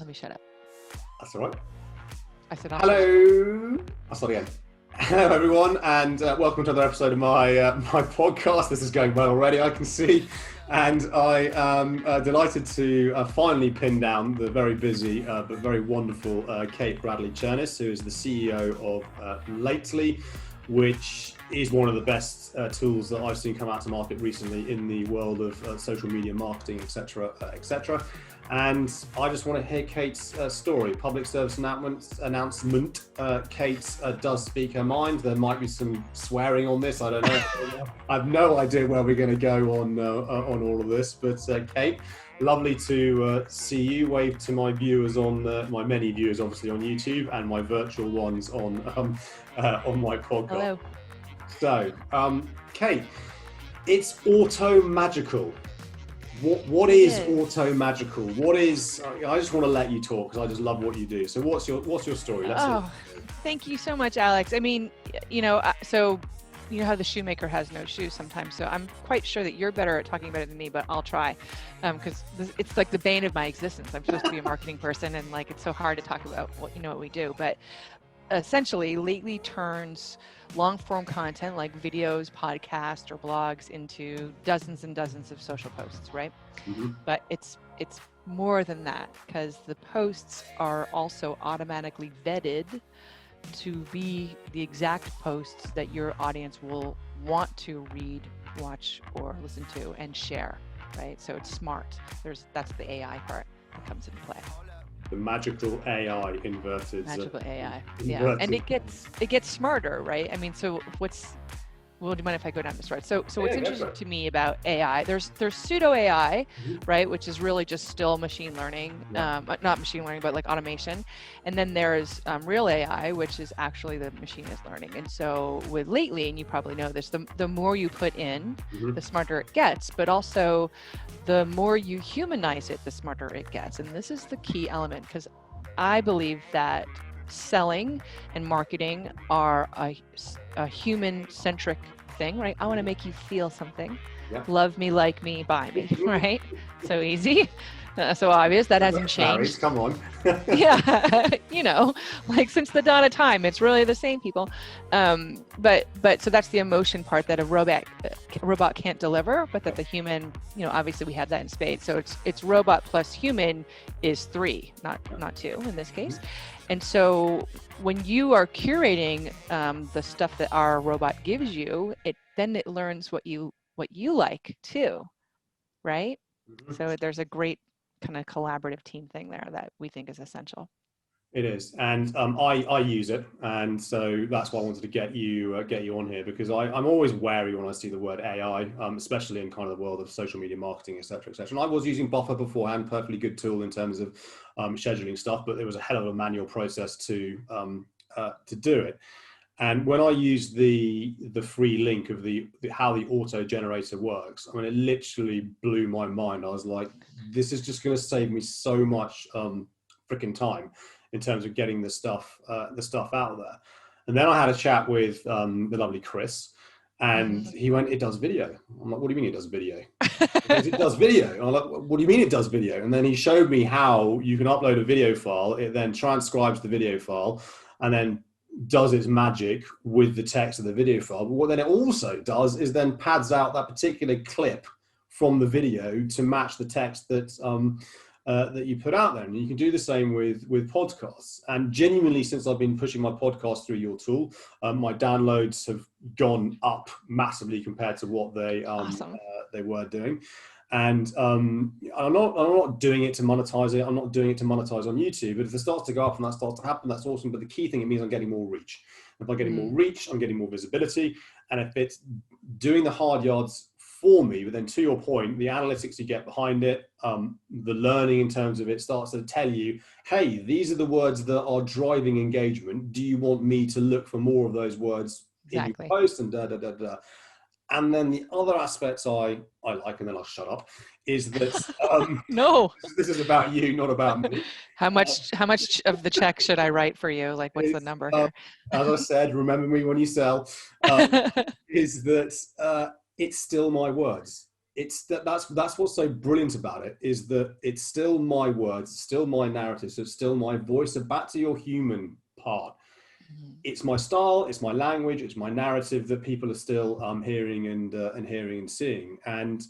Let me shut up. That's all right. I said, hello. I'll start again. Hello, everyone, and welcome to another episode of my my podcast. This is going well already, I can see. And I am delighted to finally pin down the very busy but very wonderful Kate Bradley Chernis, who is the CEO of Lately, which is one of the best tools that I've seen come out to market recently in the world of social media marketing, etc., etc. And I just want to hear Kate's story. Public service announcement. Kate does speak her mind. There might be some swearing on this. I don't know. I have no idea where we're going to go on all of this. But Kate, lovely to see you. Wave to my viewers on my many viewers, obviously on YouTube, and my virtual ones on my podcast. hello. So, Kate, it's automagical. What is automagical? What is? I just want to let you talk because I just love what you do. So what's your story? Thank you so much, Alex. I mean, so you know how the shoemaker has no shoes sometimes. So I'm quite sure that you're better at talking about it than me, but I'll try because it's like the bane of my existence. I'm supposed to be a marketing person, and like it's so hard to talk about what we do. But essentially, Lately turns long form content like videos, podcasts, or blogs into dozens and dozens of social posts, right? Mm-hmm. But it's more than that, because the posts are also automatically vetted to be the exact posts that your audience will want to read, watch, or listen to and share, right? So it's smart. That's the AI part that comes into play. The magical AI inverted. Magical AI, yeah, and it gets smarter, right? I mean, so well, do you mind if I go down this road? So what's interesting to me about AI, there's pseudo AI, right, which is really just still machine learning, not machine learning, but like automation. And then there's real AI, which is actually the machine is learning. And so with Lately, and you probably know this, the more you put in, the smarter it gets, but also the more you humanize it, the smarter it gets. And this is the key element, because I believe that selling and marketing are a human-centric thing, right? I want to make you feel something. Yeah. Love me, like me, buy me, right? So easy, so obvious. That hasn't changed. Come on. Yeah, like since the dawn of time, it's really the same, people. But so that's the emotion part that a robot can't deliver, but that the human, obviously we have that in spades. So it's robot plus human is 3, not 2 in this case. And so when you are curating the stuff that our robot gives you, it learns what you like too, right? So there's a great kind of collaborative team thing there that we think is essential. It is, and I use it, and so that's why I wanted to get you on here, because I'm always wary when I see the word AI, especially in kind of the world of social media marketing, etc., etc. And I was using Buffer beforehand, perfectly good tool in terms of scheduling stuff, but there was a hell of a manual process to do it. And when I used the free link of how the auto generator works, I mean, it literally blew my mind. I was like, this is just going to save me so much freaking time in terms of getting the stuff out there. And then I had a chat with the lovely Chris, and he went, "It does video." I'm like, "What do you mean it does video?" Goes, "It does video." I'm like, "What do you mean it does video?" And then he showed me how you can upload a video file. It then transcribes the video file, and then does its magic with the text of the video file. But what then it also does is then pads out that particular clip from the video to match the text that you put out there. And you can do the same with podcasts. And genuinely, since I've been pushing my podcast through your tool, my downloads have gone up massively compared to what they were doing. And I'm not doing it to monetize it. I'm not doing it to monetize on YouTube. But if it starts to go up and that starts to happen, that's awesome. But the key thing, it means I'm getting more reach. If I'm getting more reach, I'm getting more visibility. And if it's doing the hard yards for me, but then to your point, the analytics you get behind it, the learning in terms of it starts to tell you, hey, these are the words that are driving engagement. Do you want me to look for more of those words in your post, and And then the other aspects I like, and then I'll shut up, is that no, this is about you, not about me. How much of the check should I write for you? Like, what's the number here? As I said, remember me when you sell. Is that it's still my words. that's what's so brilliant about it, is that it's still my words, still my narrative, so it's still my voice. So back to your human part, it's my style, it's my language, it's my narrative that people are still hearing and hearing and seeing. And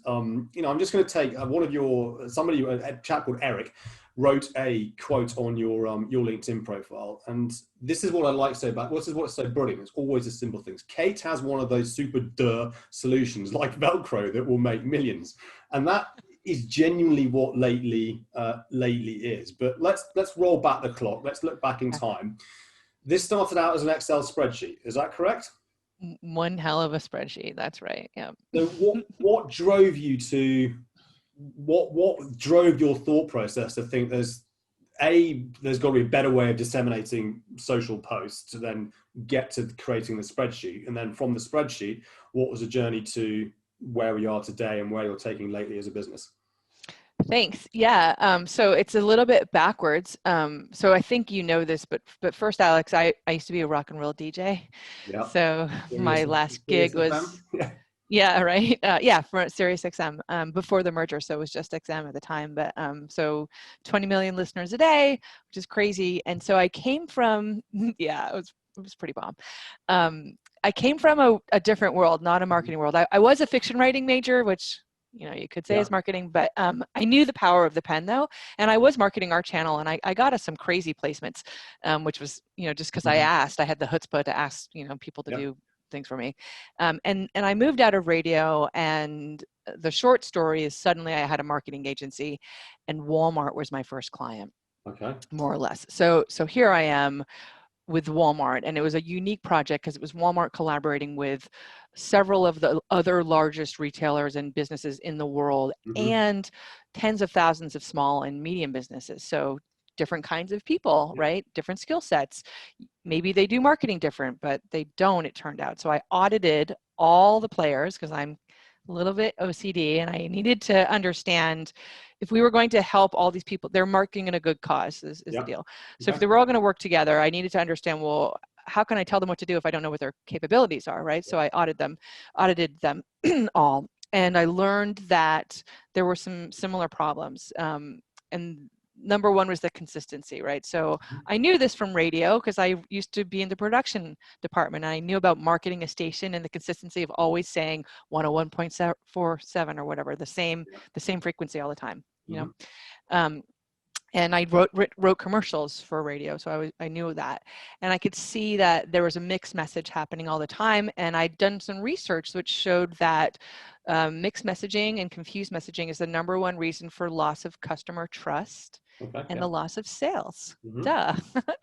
you know, I'm just going to take one of your a chap called Eric wrote a quote on your LinkedIn profile, and this is what I like to say about this is what's so brilliant. It's always the simple things. Kate has one of those super solutions like Velcro that will make millions, and that is genuinely what lately is. But let's roll back the clock. Let's look back in time. This started out as an Excel spreadsheet. Is that correct? One hell of a spreadsheet. That's right. Yeah. So what drove you to what drove your thought process to think there's got to be a better way of disseminating social posts to then get to creating the spreadsheet, and then from the spreadsheet, what was the journey to where we are today and where you're taking lately as a business? Thanks. Yeah. So it's a little bit backwards. So I think you know this, but first, Alex, I used to be a rock and roll DJ. Yeah. So my last gig was, yeah, right. Yeah, for Sirius XM before the merger. So it was just XM at the time. But so 20 million listeners a day, which is crazy. And so I came from, yeah, it was pretty bomb. I came from a different world, not a marketing world. I was a fiction writing major, which, you know, you could say is marketing, but I knew the power of the pen though. And I was marketing our channel, and I got us some crazy placements, which was, you know, just because I had the chutzpah to ask, you know, people to do things for me. And I moved out of radio, and the short story is suddenly I had a marketing agency, and Walmart was my first client. Okay. More or less. So here I am with Walmart, and it was a unique project because it was Walmart collaborating with several of the other largest retailers and businesses in the world, and tens of thousands of small and medium businesses. So different kinds of people, right? Different skill sets. Maybe they do marketing different, but they don't, it turned out. So I audited all the players because I'm a little bit OCD, and I needed to understand if we were going to help all these people, they're marketing in a good cause is the deal. So if they were all going to work together, I needed to understand, well, how can I tell them what to do if I don't know what their capabilities are, right? So I audited them all, and I learned that there were some similar problems. And number one was the consistency, right? So I knew this from radio because I used to be in the production department. And I knew about marketing a station and the consistency of always saying 101.47 or whatever, the same frequency all the time, you know? And I wrote commercials for radio, so I knew that. And I could see that there was a mixed message happening all the time. And I'd done some research which showed that mixed messaging and confused messaging is the #1 reason for loss of customer trust and the loss of sales. Duh,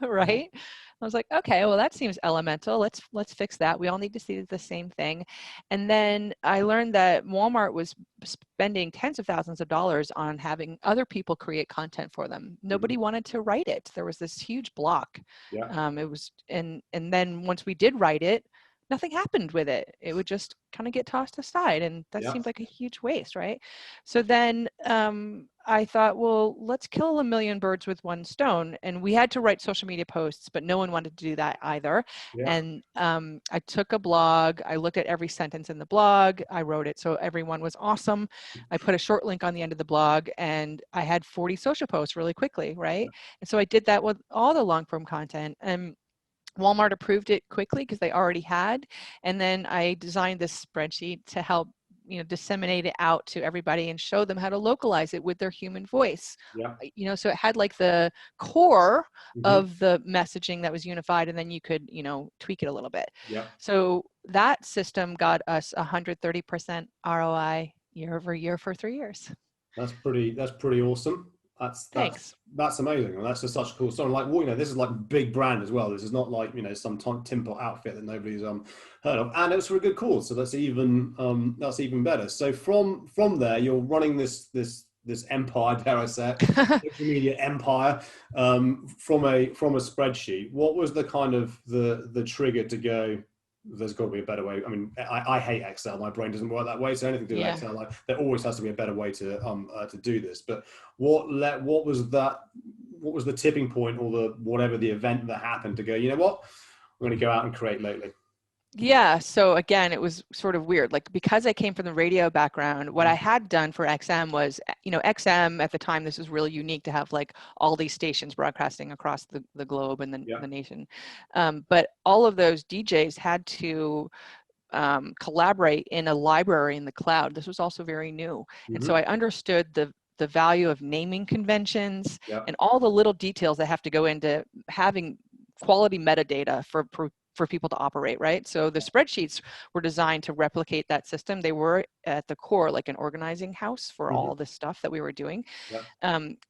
right? I was like, okay, well, that seems elemental. Let's fix that. We all need to see the same thing. And then I learned that Walmart was spending tens of thousands of dollars on having other people create content for them. Nobody wanted to write it. There was this huge block. It was, and then once we did write it, nothing happened with it. It would just kind of get tossed aside, and that seemed like a huge waste, right? So then I thought, well, let's kill a million birds with one stone. And we had to write social media posts, but no one wanted to do that either. And I took a blog, I looked at every sentence in the blog, I wrote it so everyone was awesome. I put a short link on the end of the blog, and I had 40 social posts really quickly, right? And so I did that with all the long form content, and Walmart approved it quickly because they already had. And then I designed this spreadsheet to help, you know, disseminate it out to everybody and show them how to localize it with their human voice. You know, so it had like the core of the messaging that was unified, and then you could, you know, tweak it a little bit. So that system got us 130% ROI year over year for 3 years. That's pretty awesome. That's amazing. And that's just such a cool story. Like, well, you know, this is like big brand as well. This is not like, you know, some Timple outfit that nobody's heard of, and it's for a good cause. So that's even better. So from there, you're running this empire, dare I say, social media empire, from a spreadsheet. What was the kind of the trigger to go, there's got to be a better way? I mean, I hate Excel. My brain doesn't work that way. So anything to do with Excel, like, there always has to be a better way to do this. But what was the tipping point, or whatever the event that happened to go, you know what, I'm going to go out and create lately? Yeah. So again, it was sort of weird. Like because I came from the radio background, what I had done for XM was, XM at the time, this was really unique to have like all these stations broadcasting across the globe and Yeah. the nation. But all of those DJs had to collaborate in a library in the cloud. This was also very new. And so I understood the value of naming conventions Yeah. and all the little details that have to go into having quality metadata for people to operate, right? So the spreadsheets were designed to replicate that system. They were at the core like an organizing house for all this stuff that we were doing. Yeah.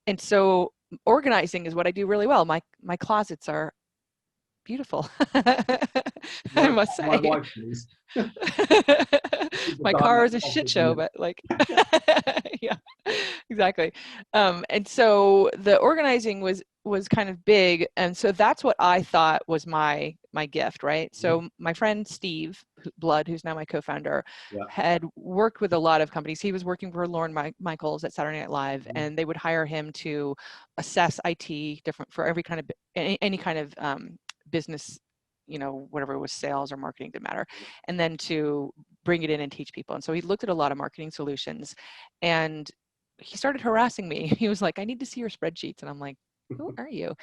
And so organizing is what I do really well. My closets are beautiful. I must My say. wife is. My car is a shit show, but like, yeah, exactly. And so the organizing was kind of big, and so that's what I thought was my gift, right? So my friend Steve Blood, who's now my co-founder, had worked with a lot of companies. He was working for Lorne Michaels at Saturday Night Live, and they would hire him to assess IT different for every kind of any kind of business, whatever it was, sales or marketing, didn't matter, and then to bring it in and teach people. And so he looked at a lot of marketing solutions, and he started harassing me. He was like, I need to see your spreadsheets. And I'm like, who are you?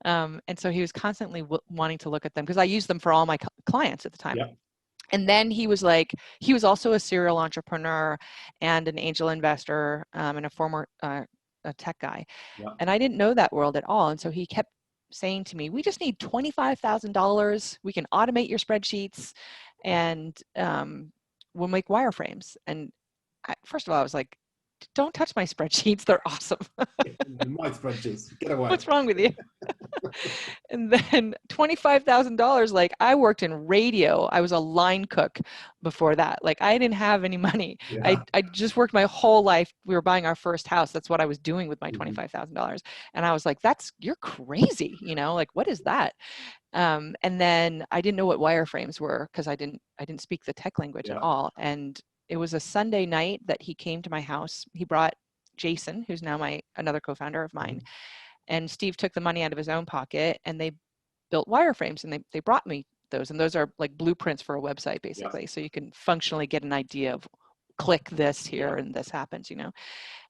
And so he was constantly wanting to look at them because I used them for all my clients at the time. Yeah. And then he was like, he was also a serial entrepreneur and an angel investor, and a former a tech guy. Yeah. And I didn't know that world at all. And so he kept saying to me, we just need $25,000. We can automate your spreadsheets, and we'll make wireframes. And first of all, I was like, don't touch my spreadsheets. They're awesome. My spreadsheets, get away. What's wrong with you? And then $25,000, like I worked in radio. I was a line cook before that. Like I didn't have any money. Yeah. I just worked my whole life. We were buying our first house. That's what I was doing with my $25,000. And I was like, you're crazy. Like, what is that? And then I didn't know what wireframes were because I didn't speak the tech language at all. And it was a Sunday night that he came to my house. He brought Jason, who's now another co-founder of mine. And Steve took the money out of his own pocket, and they built wireframes, and they brought me those. And those are like blueprints for a website, basically. Yeah. So you can functionally get an idea of click this here and this happens,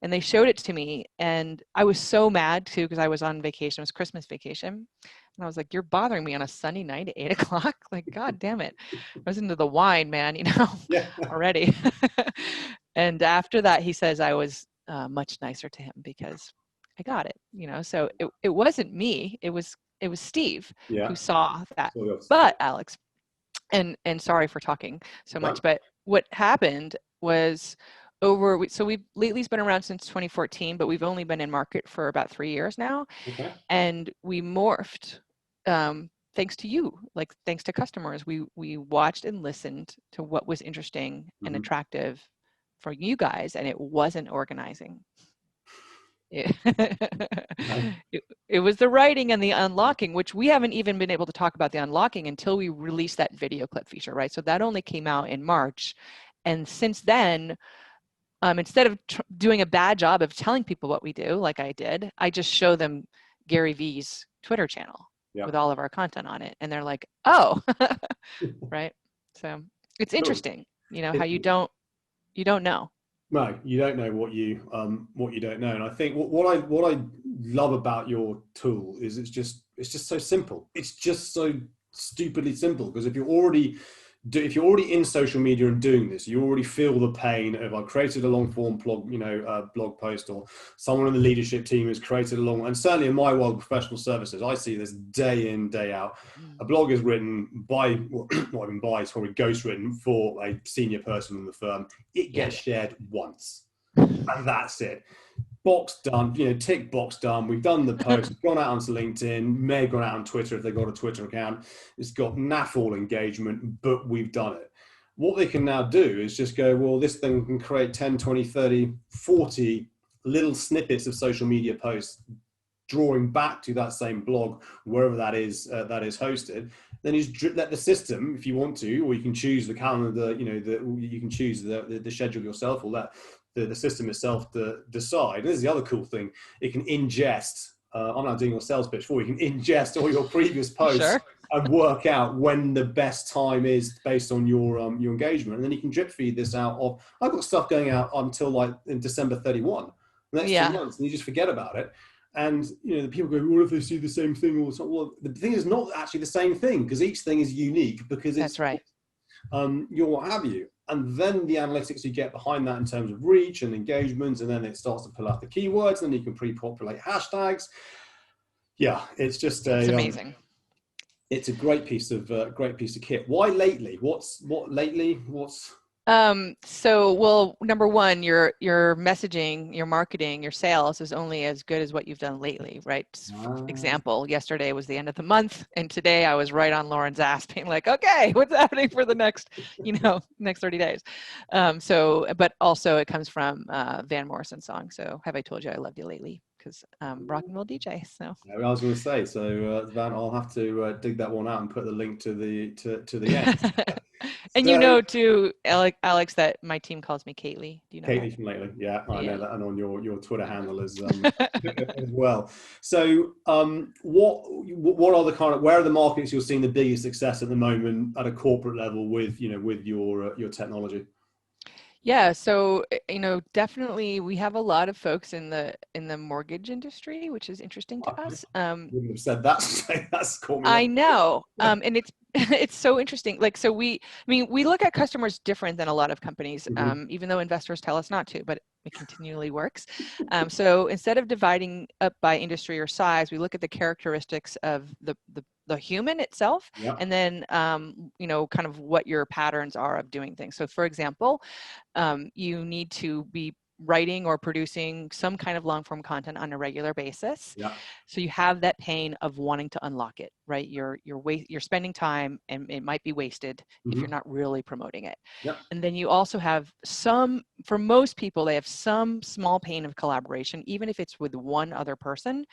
And they showed it to me, and I was so mad too because I was on vacation. It was Christmas vacation. And I was like, you're bothering me on a Sunday night at 8:00? Like, God damn it. I was into the wine, man, already. And after that, he says I was much nicer to him because I got it, so it wasn't me. It was Steve who saw that. But Alex, and sorry for talking so much, but what happened was so Lately's been around since 2014, but we've only been in market for about 3 years now. Okay. And we morphed, thanks to you, like thanks to customers. We watched and listened to what was interesting and attractive for you guys, and it wasn't organizing. It was the writing and the unlocking, which we haven't even been able to talk about the unlocking until we released that video clip feature, right? So that only came out in March. And since then, instead of doing a bad job of telling people what we do, like I did, I just show them Gary V's Twitter channel with all of our content on it. And they're like, oh, right? So it's interesting, how you don't know. No, you don't know what you don't know. And I think what I love about your tool is it's just so simple. It's just so stupidly simple, because if you're already in social media and doing this, you already feel the pain of, I created a long form blog post, or someone in the leadership team has created and certainly in my world, professional services, I see this day in, day out. A blog is written by, it's probably ghostwritten for a senior person in the firm. It gets shared once, and that's it. Box done, tick box done. We've done the post, it's gone out onto LinkedIn, may have gone out on Twitter if they've got a Twitter account. It's got naff all engagement, but we've done it. What they can now do is just go, well, this thing can create 10, 20, 30, 40 little snippets of social media posts, drawing back to that same blog, wherever that is hosted. Then you just let the system, if you want to, or you can choose the calendar, you can choose the schedule yourself, or let the system itself to decide. And this is the other cool thing. It can ingest, I'm not doing your sales pitch for you, can ingest all your previous posts and work out when the best time is based on your engagement, and then you can drip feed this out. I've got stuff going out until like in December 31, the next 2 months, and you just forget about it. And the people go, what if they see the same thing all the time? Well, the thing is not actually the same thing, because each thing is unique, because it's That's right. your what have you. And then the analytics you get behind that in terms of reach and engagement, and then it starts to pull out the keywords, and then you can pre-populate hashtags. Yeah, it's just it's amazing. It's a great piece of kit. Why lately? What's so, well, number one, your messaging, your marketing, your sales is only as good as what you've done lately, right? Example, yesterday was the end of the month, and today I was right on Lauren's ass being like, okay, what's happening for the next, next 30 days? But also it comes from Van Morrison's song. So, have I told you I loved you lately? Because rock and roll DJ. So yeah, I was going to say, so Van, I'll have to dig that one out and put the link to the end. And too, Alex, that my team calls me Kately. Do you know Kately that? from lately? Yeah, I know that, and on your Twitter handle as well. So, what are the where are the markets you're seeing the biggest success at the moment at a corporate level with your technology? Yeah, so definitely we have a lot of folks in the mortgage industry, which is interesting to us. Wouldn't have said that. That's caught me. I know, and it's it's so interesting. Like, so we look at customers different than a lot of companies, even though investors tell us not to, but it continually works. So instead of dividing up by industry or size, we look at the characteristics of the human itself, and then kind of what your patterns are of doing things. So for example, you need to be writing or producing some kind of long form content on a regular basis. So you have that pain of wanting to unlock it, right? You're spending time, and it might be wasted if you're not really promoting it. And then you also have for most people, they have some small pain of collaboration, even if it's with one other person,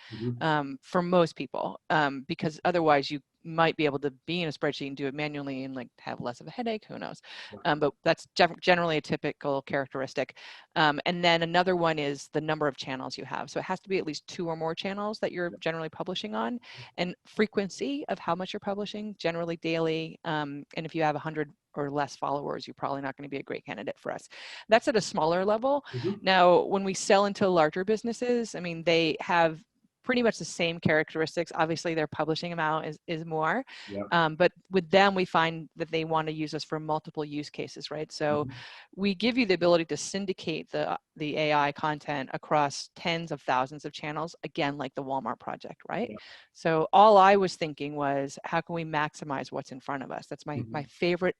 for most people, because otherwise you might be able to be in a spreadsheet and do it manually and like have less of a headache, who knows? But that's generally a typical characteristic. And then another one is the number of channels you have. So it has to be at least 2 or more channels that you're generally publishing on, and frequency of how much you're publishing, generally daily. And if you have 100 or less followers, you're probably not going to be a great candidate for us. That's at a smaller level. Now, when we sell into larger businesses, I mean, they have pretty much the same characteristics. Obviously, their publishing amount is more, but with them, we find that they want to use us for multiple use cases, right? So we give you the ability to syndicate the AI content across tens of thousands of channels, again, like the Walmart project, right? So all I was thinking was, how can we maximize what's in front of us? That's my favorite.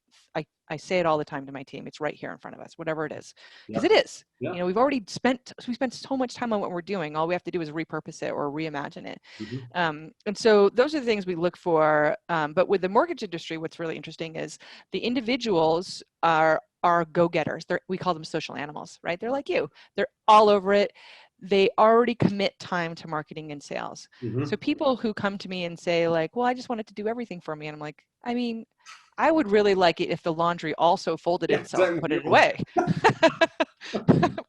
I say it all the time to my team. It's right here in front of us, whatever it is, because it is. We've already spent so much time on what we're doing. All we have to do is repurpose it or reimagine it. And so those are the things we look for. But with the mortgage industry, what's really interesting is the individuals are go-getters. We call them social animals, right? They're like you. They're all over it. They already commit time to marketing and sales. So people who come to me and say like, well, I just wanted to do everything for me. And I'm like, I mean, I would really like it if the laundry also folded itself and put it away.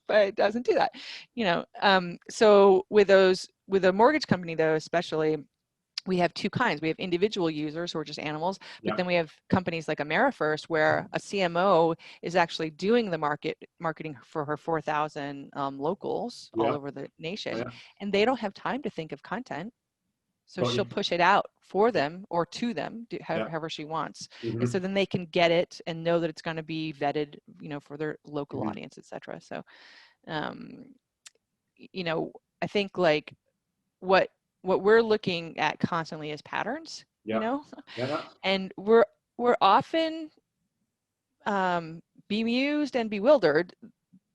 But it doesn't do that. So with a mortgage company though, especially, we have 2 kinds. We have individual users who are just animals, but then we have companies like AmeriFirst, where a CMO is actually doing the marketing for her 4,000 locals all over the nation, and they don't have time to think of content. So she'll push it out for them or to them, however she wants. And so then they can get it and know that it's going to be vetted, for their local audience, etc. So, I think like what we're looking at constantly is patterns, and we're often bemused and bewildered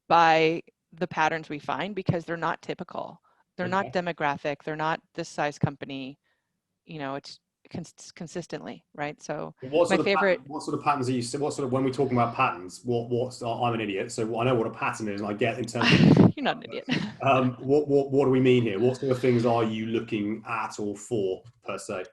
by the patterns we find, because they're not typical. They're not demographic. They're not this size company. It's consistently, right? So what sort of patterns are you? What sort of, when we're talking about patterns, I'm an idiot, so I know what a pattern is, and I get in terms of you're not an idiot. What do we mean here? What sort of things are you looking at or for, per se?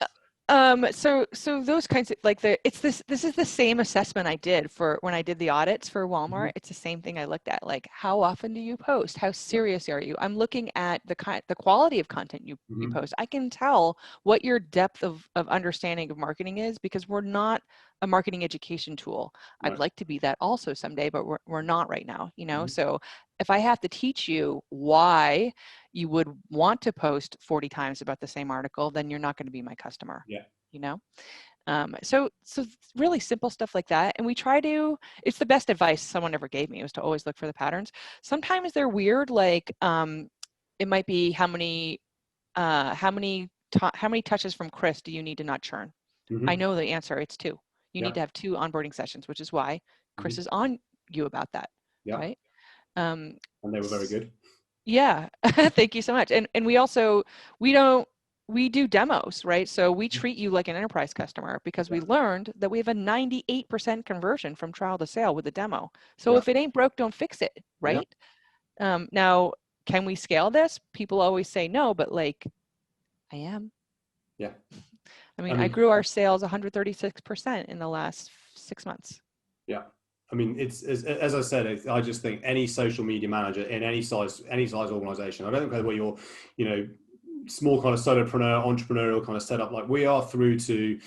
So those kinds of like this is the same assessment I did for when I did the audits for Walmart. It's the same thing I looked at, like how often do you post? How serious are you? I'm looking at the quality of content you post. I can tell what your depth of understanding of marketing is because we're not a marketing education tool. I'd like to be that also someday, but we're not right now, you know? So if I have to teach you why you would want to post 40 times about the same article, then you're not going to be my customer. Yeah. You know? So really simple stuff like that. And we try to, it's the best advice someone ever gave me was to always look for the patterns. Sometimes they're weird. Like, it might be how many touches from Chris do you need to not churn? I know the answer. It's 2. You need to have 2 onboarding sessions, which is why Chris is on you about that. Yeah. Right. And they were very good. Yeah. Thank you so much. And we do demos, right? So we treat you like an enterprise customer because we learned that we have a 98% conversion from trial to sale with a demo. So if it ain't broke, don't fix it, right? Now, can we scale this? People always say no, but like, I am. Yeah. I mean, I grew our sales 136% in the last 6 months. Yeah. I mean, it's as I said, I just think any social media manager in any size organization, I don't care whether you're, you know, small kind of solopreneur, entrepreneurial kind of setup, like we are, through to,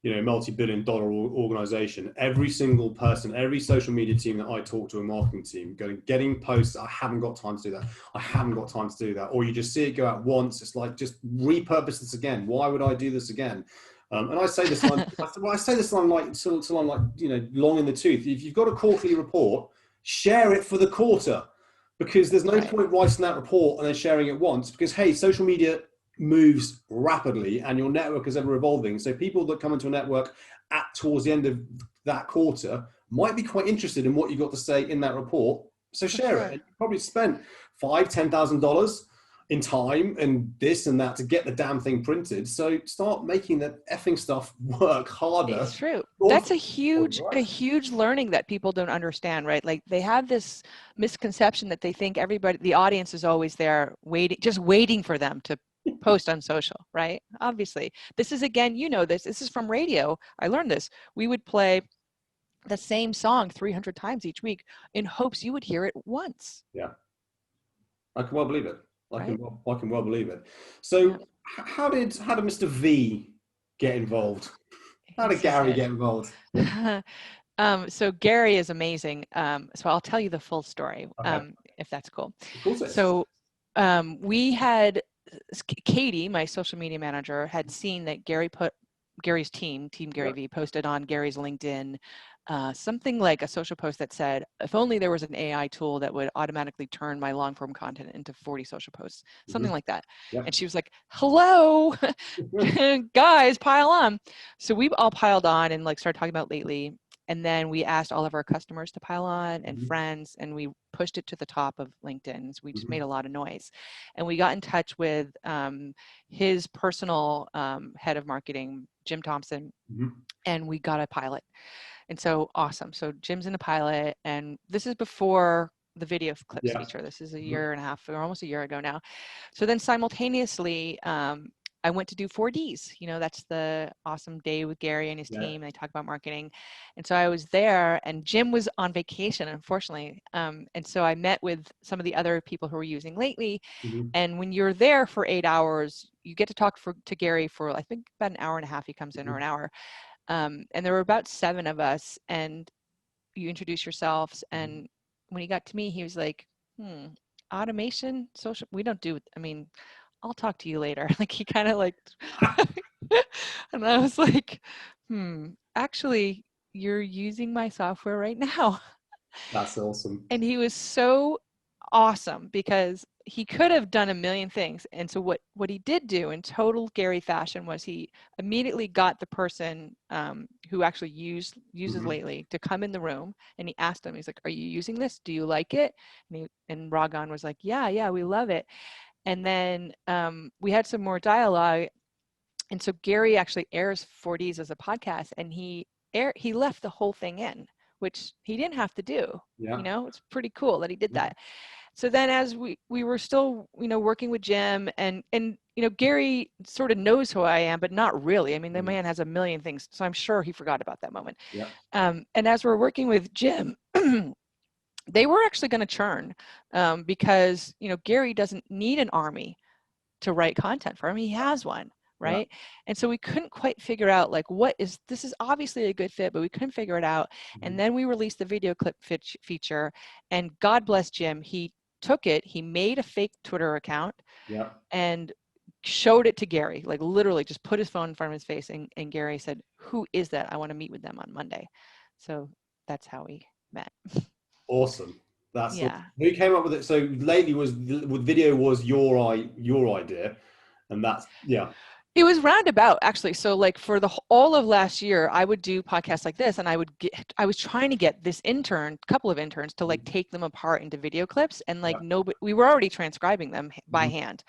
you know, multi-billion-dollar organization. Every single person, every social media team that I talk to, a marketing team, getting posts, I haven't got time to do that. I haven't got time to do that. Or you just see it go out once. It's like, just repurpose this again. Why would I do this again? And I say this line, I say this line like, till I'm like, you know, long in the tooth. If you've got a quarterly report, share it for the quarter, because there's no point writing that report and then sharing it once, because, hey, social media moves rapidly and your network is ever evolving. So people that come into a network towards the end of that quarter might be quite interested in what you got to say in that report. So share it. And you probably spent $5,000-$10,000 in time and this and that to get the damn thing printed. So start making that effing stuff work harder. It's true. That's a huge learning that people don't understand, right? Like they have this misconception that they think everybody, the audience is always there just waiting for them to post on social, right? Obviously, this is, again, you know, this is from radio. I learned this. We would play the same song 300 times each week in hopes you would hear it once. Yeah. I can well believe it. I can well believe it. So how did Mr. V get involved? How did Gary get involved? So Gary is amazing. So I'll tell you the full story, if that's cool. Of course it is. So we had Katie, my social media manager, had seen that Gary's team Gary V, posted on Gary's LinkedIn something like a social post that said, if only there was an AI tool that would automatically turn my long form content into 40 social posts, something like that. And she was like, hello, guys, pile on. So we all piled on and like started talking about Lately. And then we asked all of our customers to pile on and friends, and we pushed it to the top of LinkedIn. So we just made a lot of noise. And we got in touch with his personal head of marketing, Jim Thompson, and we got a pilot. And so awesome. So Jim's in a pilot, and this is before the video clips feature. This is a year and a half, or almost a year ago now. So then simultaneously, I went to do 4Ds. You know, that's the awesome day with Gary and his team. And they talk about marketing. And so I was there, and Jim was on vacation, unfortunately. And so I met with some of the other people who were using Lately. And when you're there for 8 hours, you get to talk to Gary for, I think, about an hour and a half. He comes in, or an hour. And there were about 7 of us, and you introduce yourselves. And when he got to me, he was like, automation, social, we don't do, I mean, I'll talk to you later. Like he kind of like, and I was like, actually, you're using my software right now. That's awesome. And he was so awesome because he could have done a million things. And so what he did do in total Gary fashion was he immediately got the person who actually uses Lately to come in the room, and he asked him, he's like, are you using this? Do you like it? And Ragan was like, yeah, we love it. And then we had some more dialogue. And so Gary actually airs 4Ds as a podcast, and he left the whole thing in, which he didn't have to do. You know, it's pretty cool that he did that. So then as we were still, you know, working with Jim, and Gary sort of knows who I am, but not really. I mean, the man has a million things, so I'm sure he forgot about that moment. Yeah. And as we're working with Jim, they were actually going to churn because, Gary doesn't need an army to write content for him. He has one, right? Yeah. And so we couldn't quite figure out like, this is obviously a good fit, but we couldn't figure it out. And then we released the video clip feature, and God bless Jim. He took it, he made a fake Twitter account and showed it to Gary, like literally just put his phone in front of his face. And Gary said, "Who is that? I want to meet with them on Monday." So that's how we met. Awesome. That's yeah. Who came up with it? So lately with video was your idea, and that's It was roundabout actually. So like for all of last year, I would do podcasts like this, and I was trying to get this couple of interns to like take them apart into video clips, and like we were already transcribing them by hand.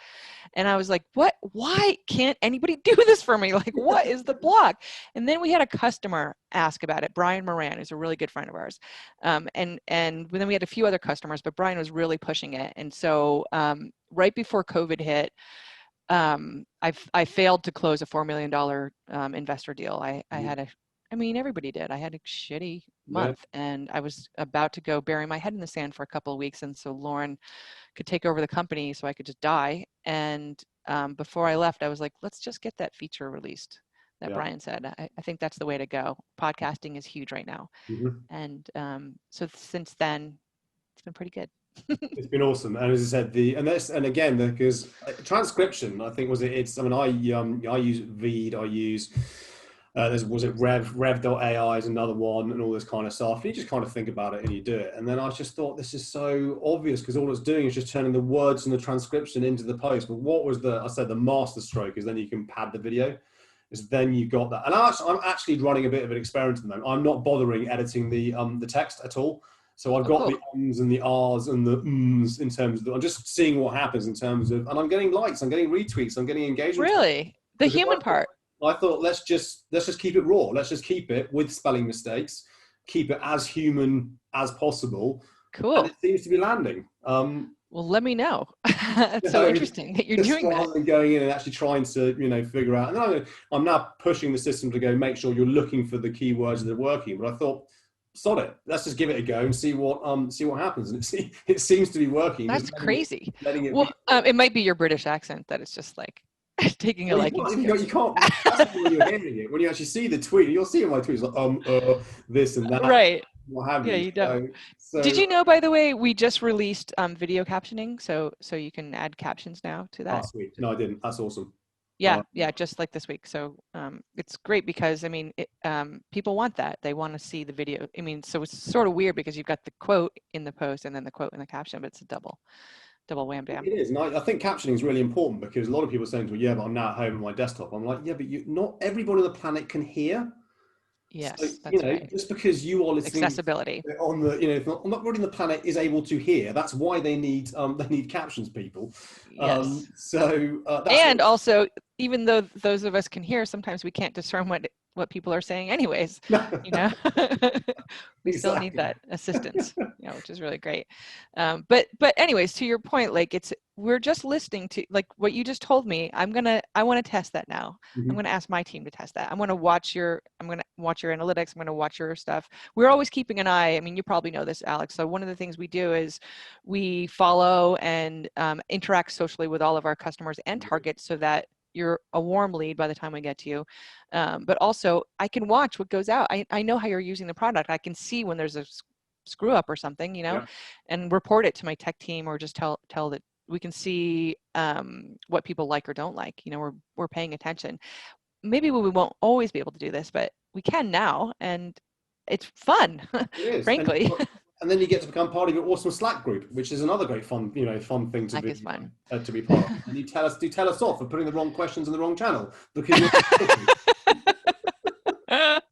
And I was like, why can't anybody do this for me? Like, what is the block? And then we had a customer ask about it. Brian Moran, who's a really good friend of ours. And then we had a few other customers, but Brian was really pushing it. And so right before COVID hit, I failed to close a $4 million investor deal. Everybody did. I had a shitty month, and I was about to go bury my head in the sand for a couple of weeks. And so Lauren could take over the company so I could just die. And before I left, I was like, let's just get that feature released that Brian said. I think that's the way to go. Podcasting is huge right now. And so since then, it's been pretty good. It's been awesome, and as I said, because transcription, I think I use Veed, I use was it Rev.ai is another one, and all this kind of stuff. You just kind of think about it and you do it. And then I just thought, this is so obvious, because all it's doing is just turning the words and the transcription into the post. But what was the master stroke is then you can pad the video. Is then you got that. And I'm actually running a bit of an experiment at the moment. I'm not bothering editing the text at all. So I've got the ums and the ahs and the ums in terms of I'm just seeing what happens in terms of, and I'm getting likes, I'm getting retweets, I'm getting engagement. Really? The human part. I thought, let's just keep it raw. Let's just keep it with spelling mistakes, keep it as human as possible. Cool. And it seems to be landing. Well, let me know. It's so interesting that you're doing that. Rather than going in and actually trying to, figure out. And I'm now pushing the system to go make sure you're looking for the keywords that are working. But I thought, sod it. Let's just give it a go and see what happens. And it seems to be working. That's crazy. It might be your British accent that it's just like taking a liking. You can't. That's when you're hearing it. When you actually see the tweet, you'll see in my tweets like this and that. Right. What have you? You don't. So, did you know, by the way, we just released video captioning, so you can add captions now to that. Last week. No, I didn't. That's awesome. Yeah, just like this week. So it's great because people want that. They want to see the video. So it's sort of weird because you've got the quote in the post and then the quote in the caption, but it's a double wham bam. It is, and I think captioning is really important because a lot of people are saying to me, "Yeah, but I'm now at home on my desktop." I'm like, "Yeah, but not everybody on the planet can hear." Yes, so, that's right. Just because you are listening accessibility on the, if not everybody on the planet is able to hear. That's why they need captions, people. Yes. And also, even though those of us can hear, sometimes we can't discern what people are saying anyways. We still need that assistance, which is really great. But anyways, to your point, like we're just listening to like what you just told me. I want to test that now. I'm going to ask my team to test that. I'm going to watch your analytics. I'm going to watch your stuff. We're always keeping an eye. You probably know this, Alex. So one of the things we do is we follow and interact socially with all of our customers and targets so that you're a warm lead by the time we get to you. But also I can watch what goes out. I know how you're using the product. I can see when there's a screw up or something, and report it to my tech team, or just tell that we can see what people like or don't like. We're paying attention. Maybe we won't always be able to do this, but we can now, and it's fun, frankly. And then you get to become part of your awesome Slack group, which is another great fun thing to be fun. To be part of. And you tell us off for putting the wrong questions in the wrong channel because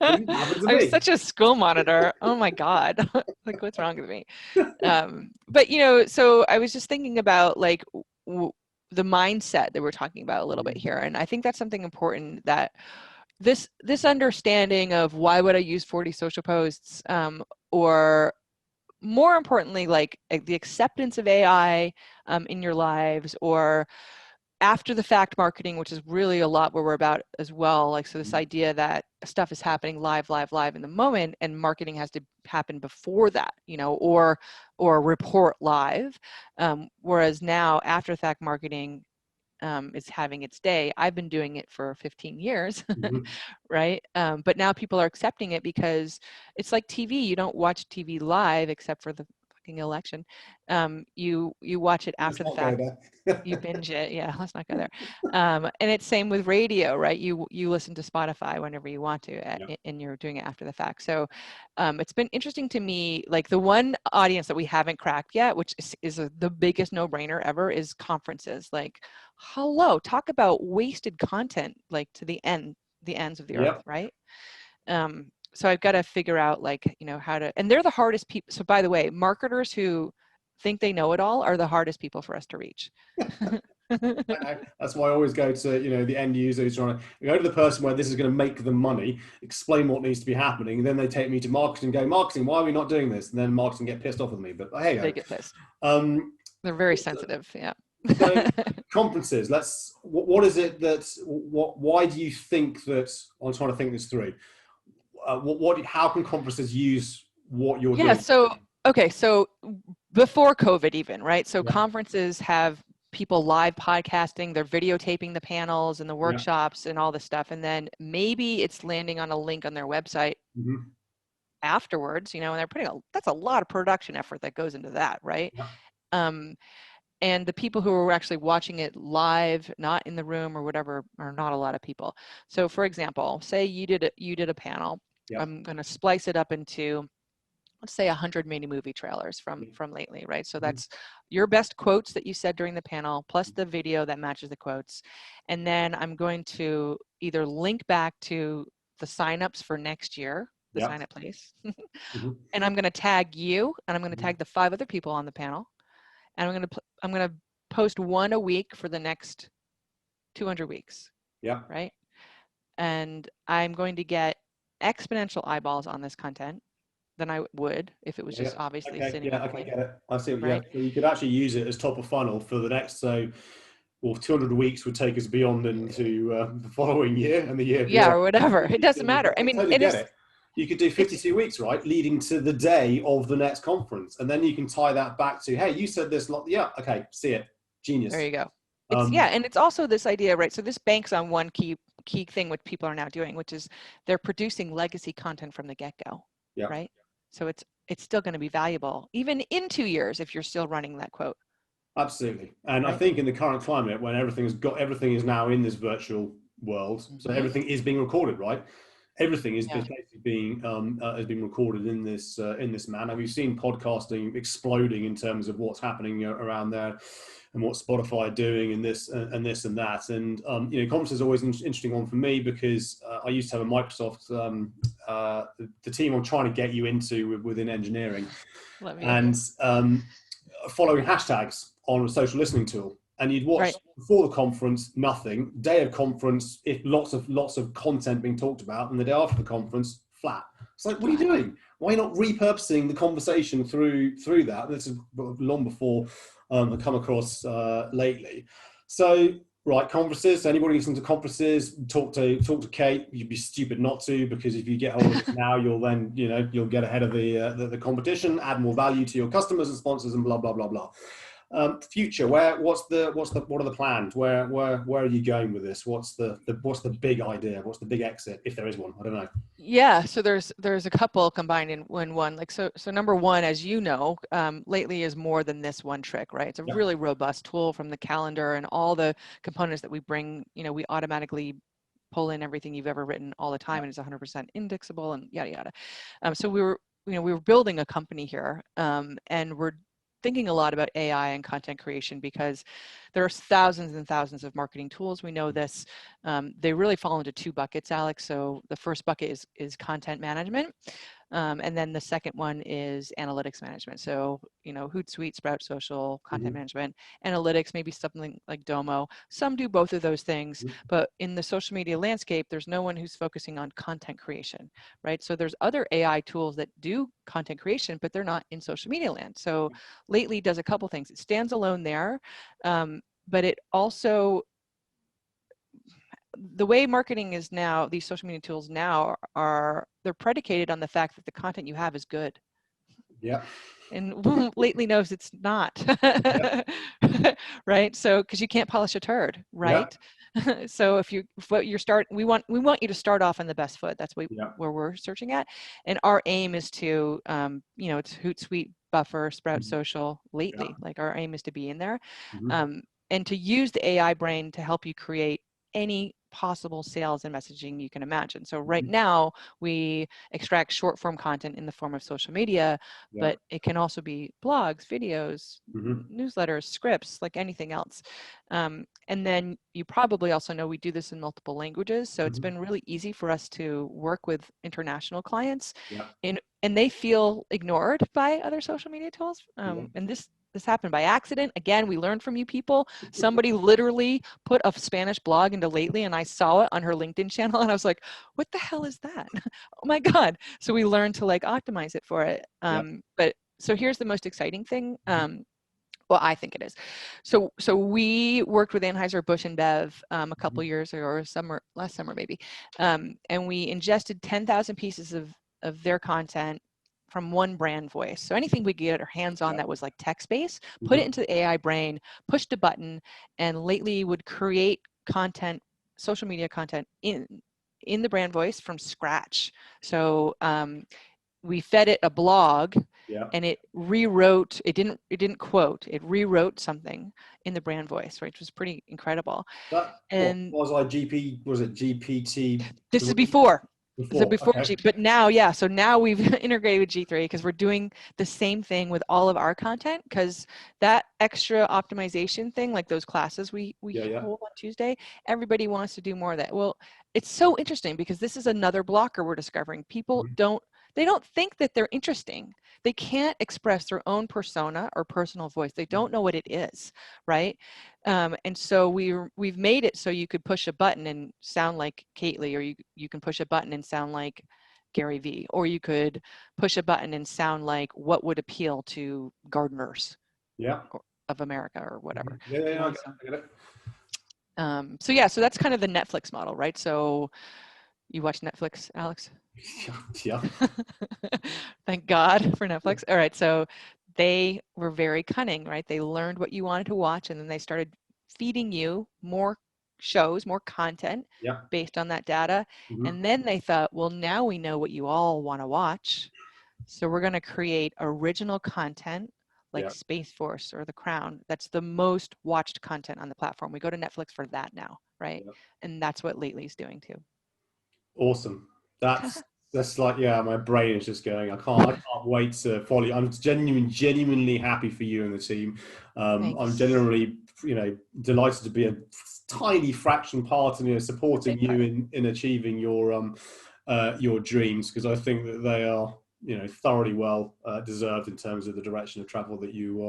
I'm such a school monitor. Oh my God. Like, what's wrong with me? But so I was just thinking about like the mindset that we're talking about a little bit here. And I think that's something important, that this understanding of why would I use 40 social posts, or more importantly, like the acceptance of AI in your lives, or after the fact marketing, which is really a lot where we're about as well. Like, so this idea that stuff is happening live in the moment, and marketing has to happen before that, you know, or report live. Whereas now after the fact marketing is having its day. I've been doing it for 15 years, right? But now people are accepting it because it's like TV. You don't watch TV live except for the fucking election. You watch it after the fact. You binge it. Yeah, let's not go there. And it's same with radio, right? You listen to Spotify whenever you want to, and you're doing it after the fact. So it's been interesting to me. Like, the one audience that we haven't cracked yet, which is the biggest no-brainer ever, is conferences. Like, hello, talk about wasted content, like to the ends of the earth, right? So I've got to figure out, like, you know, how to, and they're the hardest people. So by the way, marketers who think they know it all are the hardest people for us to reach. That's why I always go to, you know, the end user who's trying to go to the person where this is going to make them money, explain what needs to be happening, and then they take me to marketing and go, marketing, why are we not doing this? And then marketing get pissed off with me. But hey, they get pissed. They're very sensitive. Yeah. So conferences, what is it why do you think that, I'm trying to think this through, how can conferences use what you're doing? So before COVID even, right? So conferences have people live podcasting, they're videotaping the panels and the workshops and all this stuff. And then maybe it's landing on a link on their website afterwards, you know, and they're that's a lot of production effort that goes into that, right? And the people who are actually watching it live, not in the room or whatever, are not a lot of people. So for example, say you did a panel. I'm going to splice it up into, let's say, 100 mini movie trailers from lately, right? So that's your best quotes that you said during the panel, plus the video that matches the quotes. And then I'm going to either link back to the signups for next year, the sign up place. And I'm going to tag you, and I'm going to tag the 5 other people on the panel. And I'm going to post one a week for the next 200 weeks. Right. And I'm going to get exponential eyeballs on this content than I would if it was just obviously sitting on the link. Get it. I see. Right? So you could actually use it as top of funnel for the next, 200 weeks would take us beyond into the following year and the year beyond. Or whatever. It doesn't matter. I mean, totally get it. You could do 52 weeks, right, leading to the day of the next conference, and then you can tie that back to, hey, you said this lot. Yeah, okay, see it, genius. There you go. And it's also this idea, right? So this banks on one key thing which people are now doing, which is they're producing legacy content from the get-go, right? So it's still going to be valuable even in 2 years if you're still running that quote. Absolutely, and I think in the current climate, when everything is now in this virtual world, so everything is being recorded, right? Everything is basically being has been recorded in this manner. We've seen podcasting exploding in terms of what's happening around there, and what Spotify are doing, and this and that. And you know, conference is always an interesting one for me because I used to have a Microsoft the team I'm trying to get you into within engineering, and following hashtags on a social listening tool. And you'd watch before the conference, nothing. Day of conference, if lots of content being talked about, and the day after the conference, flat. It's like, what are you doing? Why are you not repurposing the conversation through that? This is long before I've come across lately. So, right, conferences. Anybody listening to conferences, talk to Kate. You'd be stupid not to, because if you get hold of it now, you'll then, you know, you'll get ahead of the competition, add more value to your customers and sponsors, and blah blah blah blah. Future, what are the plans? Where are you going with this? What's the big idea? What's the big exit, if there is one? I don't know. Yeah, so there's a couple combined in one. Like, so number one, as you know, lately is more than this one trick, right? It's a really robust tool from the calendar and all the components that we bring. You know, we automatically pull in everything you've ever written all the time, and it's 100% indexable and yada yada. So we were building a company here, and we're thinking a lot about AI and content creation because there are thousands and thousands of marketing tools. We know this. They really fall into 2 buckets, Alex. So the first bucket is content management. And then the second one is analytics management. So, you know, Hootsuite, Sprout Social, content management, analytics, maybe something like Domo. Some do both of those things, but in the social media landscape, there's no one who's focusing on content creation, right? So there's other AI tools that do content creation, but they're not in social media land. So Lately does a couple things. It stands alone there. but it also, the way marketing is now, these social media tools now they're predicated on the fact that the content you have is good. Yeah. And lately knows it's not. Yeah. Right? So, because you can't polish a turd, right? Yeah. So if what you're we want you to start off on the best foot. That's where we're searching at. And our aim is to, it's Hootsuite, Buffer, Sprout Social lately. Like our aim is to be in there, and to use the AI brain to help you create any possible sales and messaging you can imagine. So right now we extract short form content in the form of social media, but it can also be blogs, videos, newsletters, scripts, like anything else. And then you probably also know we do this in multiple languages. So it's been really easy for us to work with international clients, and they feel ignored by other social media tools. And this happened by accident. Again, we learned from you people. Somebody literally put a Spanish blog into Lately, and I saw it on her LinkedIn channel, and I was like, what the hell is that? Oh my God. So we learned to like optimize it for it. But so here's the most exciting thing. Well, I think it is. So we worked with Anheuser-Busch InBev a couple years ago, or last summer maybe, and we ingested 10,000 pieces of their content from one brand voice. So anything we could get our hands on that was like text-based, put it into the AI brain, pushed a button, and Lately would create content, social media content in the brand voice from scratch. So we fed it a blog, and it rewrote, it didn't quote, it rewrote something in the brand voice, which was pretty incredible. And was it GPT? This is before. So before okay. but now, so now we've integrated with G3 because we're doing the same thing with all of our content, because that extra optimization thing, like those classes we hold on Tuesday, everybody wants to do more of that. Well, it's so interesting because this is another blocker we're discovering. People don't think that they're interesting. They can't express their own persona or personal voice. They don't know what it is, right? And so we've made it so you could push a button and sound like Kately, or you can push a button and sound like Gary Vee, or you could push a button and sound like what would appeal to gardeners of America or whatever. I get it. So that's kind of the Netflix model, right? So you watch Netflix, Alex? Yeah. Thank God for Netflix. All right. So they were very cunning, right? They learned what you wanted to watch, and then they started feeding you more shows, more content based on that data. And then they thought, well, now we know what you all want to watch. So we're going to create original content like Space Force or The Crown. That's the most watched content on the platform. We go to Netflix for that now, right? And that's what Lately's doing too. Awesome. That's like, my brain is just going, I can't wait to follow you. I'm genuinely happy for you and the team. I'm generally, delighted to be a tiny fraction part and supporting you in achieving your dreams, because I think that they are, thoroughly well deserved in terms of the direction of travel that you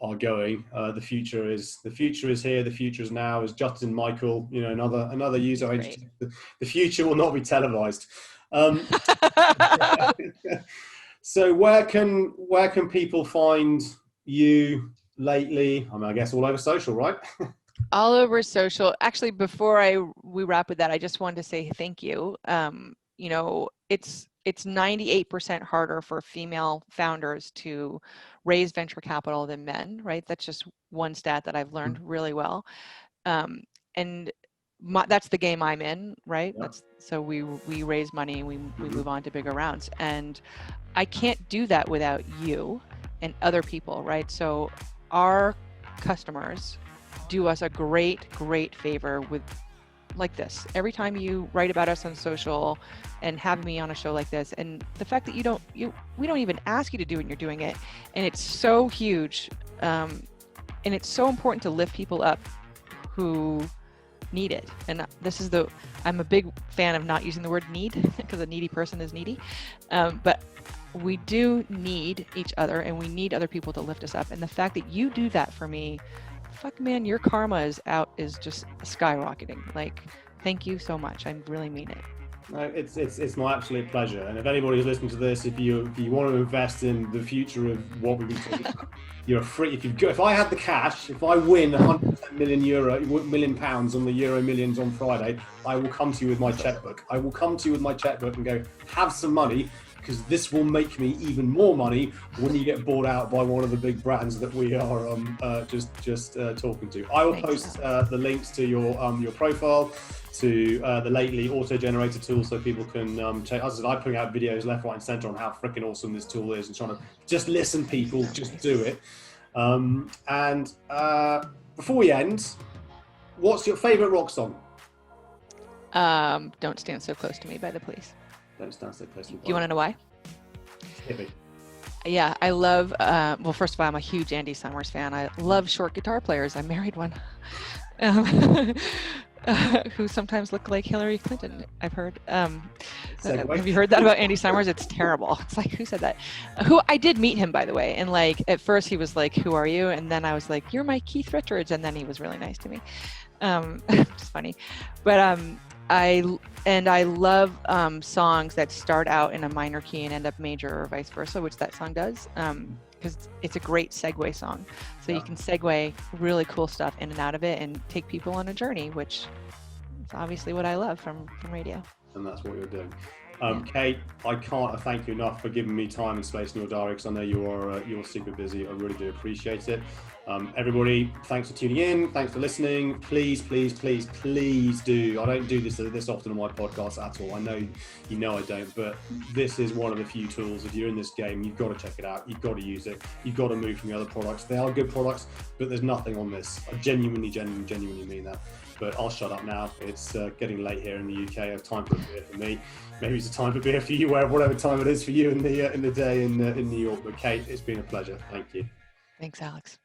are going. The future is here. The future is now. As Justin Michael, another user, the future will not be televised. So where can people find you lately? I mean, I guess all over social, right? All over social. Actually, before we wrap with that, I just wanted to say thank you. It's 98% harder for female founders to raise venture capital than men, right? That's just one stat that I've learned really well. And that's the game I'm in, right? So we raise money and we move on to bigger rounds. And I can't do that without you and other people, right? So our customers do us a great favor with like this. Every time you write about us on social and have me on a show like this, and the fact that we don't even ask you to do it and you're doing it, and it's so huge, and it's so important to lift people up who need it. And I'm a big fan of not using the word need, because a needy person is needy, but we do need each other, and we need other people to lift us up. And the fact that you do that for me, fuck man, your karma is just skyrocketing. Like, thank you so much. I really mean it. No, it's my absolute pleasure. And if anybody's listening to this, if you want to invest in the future of what we've been talking about, you're free. If I had the cash, if I win 110 million pounds on the Euro Millions on Friday, I will come to you with my checkbook. I will come to you with my checkbook and go, have some money, because this will make me even more money when you get bought out by one of the big brands that we are just talking to. I will post the links to your profile, to the lately auto-generated tool, so people can check. As I said, I put out videos left, right, and center on how freaking awesome this tool is, and trying to just listen, people, just do it. And before we end, what's your favorite rock song? Don't Stand So Close to Me by The Police. Don't Stand So Close to Me. Do you want to know why? Hippie. Yeah, I love, well, first of all, I'm a huge Andy Summers fan. I love short guitar players. I married one. Who sometimes look like Hillary Clinton, I've heard. Have you heard that about Andy Summers? It's terrible. It's like, who said that? I did meet him, by the way. And like, at first he was like, who are you? And then I was like, you're my Keith Richards. And then he was really nice to me. It's funny. But I love songs that start out in a minor key and end up major, or vice versa, which that song does. Because it's a great segue song. So you can segue really cool stuff in and out of it and take people on a journey, which is obviously what I love from radio. And that's what you're doing. Kate, I can't thank you enough for giving me time and space in your diary, because I know you're super busy. I really do appreciate it. Everybody, thanks for tuning in. Thanks for listening. Please, please, please, please do. I don't do this often on my podcast at all. I know you know I don't, but this is one of the few tools. If you're in this game, you've got to check it out. You've got to use it. You've got to move from the other products. They are good products, but there's nothing on this. I genuinely mean that. But I'll shut up now. It's getting late here in the UK. I have time for a beer for me. Maybe it's a time for a beer for you, whatever time it is for you in the day in New York. But Kate, it's been a pleasure. Thank you. Thanks, Alex.